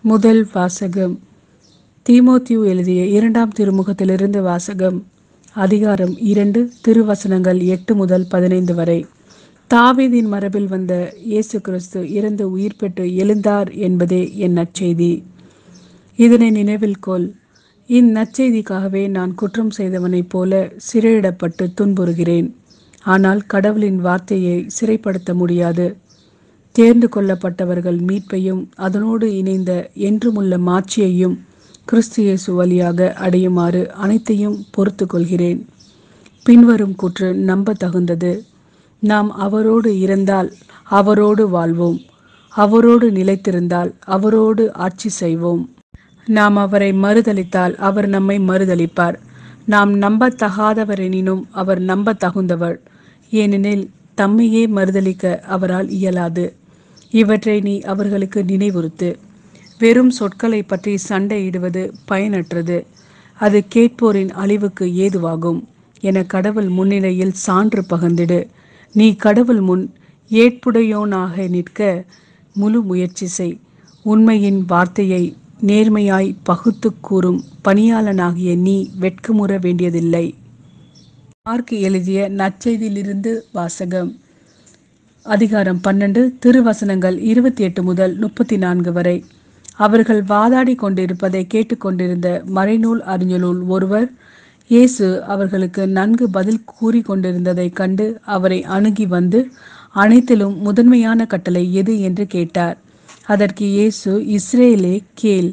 முதல் வாசகம். தீமோத்தேயு எழுதிய 2ஆம் திருமுகத்திலிருந்து வாசகம். அதிகாரம் 2, திருவசனங்கள் 8 முதல் 15 வரை. தாவீதின் மரபில் வந்த இயேசு கிறிஸ்து இறந்து உயிர் பெற்று எழுந்தார் என்பதே என் நற்செய்தி. இதனை நினைவில் கொள். இந்நற்செய்திக்காகவே நான் குற்றம் செய்தவனைப் போல சிறையிடப்பட்டு துன்புறுகிறேன். ஆனால் கடவுளின் வார்த்தையை சிறைப்படுத்த முடியாது. தேர்ந்து கொள்ளப்பட்டவர்கள் மீட்பையும் அதனோடு இணைந்த என்றுமுள்ள மாட்சியையும் கிறிஸ்து இயேசு வழியாக அடையுமாறு அனைத்தையும் பொறுத்து கொள்கிறேன். பின்வரும் கூற்று நம்ப தகுந்தது. நாம் அவரோடு இறந்தால் அவரோடு வாழ்வோம், அவரோடு நிலைத்திருந்தால் அவரோடு ஆட்சி செய்வோம். நாம் அவரை மறுதலித்தால் அவர் நம்மை மறுதலிப்பார். நாம் நம்பத்தகாதவரெனினும் அவர் நம்ப தகுந்தவர், ஏனெனில் தம்மையே மறுதலிக்க அவரால் இயலாது. இவற்றை நீ அவர்களுக்கு நினைவுறுத்து. வெறும் சொற்களை பற்றி சண்டையிடுவது பயனற்றது, அது கேட்போரின் அழிவுக்கு ஏதுவாகும் என கடவுள் முன்னிலையில் சான்று பகர்ந்திடு. நீ கடவுள் முன் ஏற்புடையோனாக நிற்க முழு முயற்சி செய். உண்மையின் வார்த்தையை நேர்மையாய் பகுத்து கூறும் பணியாளனாகிய நீ வெட்கமுற வேண்டியதில்லை. மார்க் எழுதிய நற்செய்தியிலிருந்து வாசகம். அதிகாரம் 12, திருவசனங்கள் 28 முதல் 34 வரை. அவர்கள் வாதாடி கொண்டிருப்பதை கேட்டுக்கொண்டிருந்த மறைநூல் அறிஞருள் ஒருவர் இயேசு அவர்களுக்கு நன்கு பதில் கூறி கொண்டிருந்ததை கண்டு அவரை அணுகி வந்து, அனைத்திலும் முதன்மையான கட்டளை எது என்று கேட்டார். அதற்கு இயேசு, இஸ்ரேலே கேள்,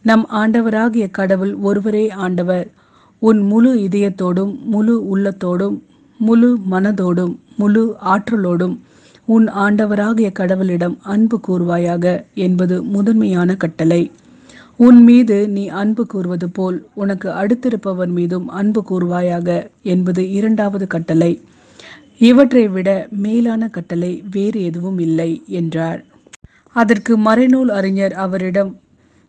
நம் ஆண்டவராகிய கடவுள் ஒருவரே ஆண்டவர். உன் முழு இதயத்தோடும் முழு உள்ளத்தோடும் முழு மனதோடும் முழு ஆற்றலோடும் உன் ஆண்டவராகிய கடவுளிடம் அன்பு கூர்வாயாக என்பது முதன்மையான கட்டளை. உன் மீது நீ அன்பு கூர்வது போல் உனக்கு அடுத்திருப்பவர் மீதும் அன்பு கூர்வாயாக என்பது இரண்டாவது கட்டளை. இவற்றை விட மேலான கட்டளை வேறு எதுவும் இல்லை என்றார். அதற்கு மறைநூல் அறிஞர் அவரிடம்,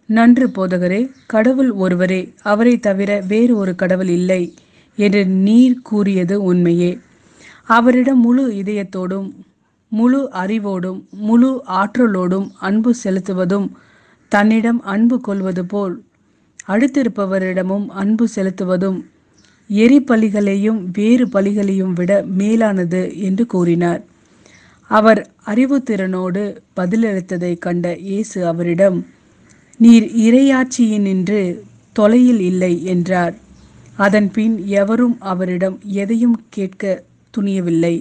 நன்று போதகரே, கடவுள் ஒருவரே, அவரை தவிர வேறு ஒரு கடவுள் இல்லை என்று நீர் கூறியது உண்மையே. அவரிடம் முழு இதயத்தோடும் முழு அறிவோடும் முழு ஆற்றலோடும் அன்பு செலுத்துவதும் தன்னிடம் அன்பு கொள்வது போல் அடுத்திருப்பவரிடமும் அன்பு செலுத்துவதும் எரிபலிகளையும் வேறு பலிகளையும் விட மேலானது என்று கூறினார். அவர் அறிவுத்திறனோடு பதிலளித்ததை கண்ட இயேசு அவரிடம், நீர் இறையாட்சியினின்று தொலையில் இல்லை என்றார். அதன் பின் எவரும் அவரிடம் எதையும் கேட்க துணியவில்லை.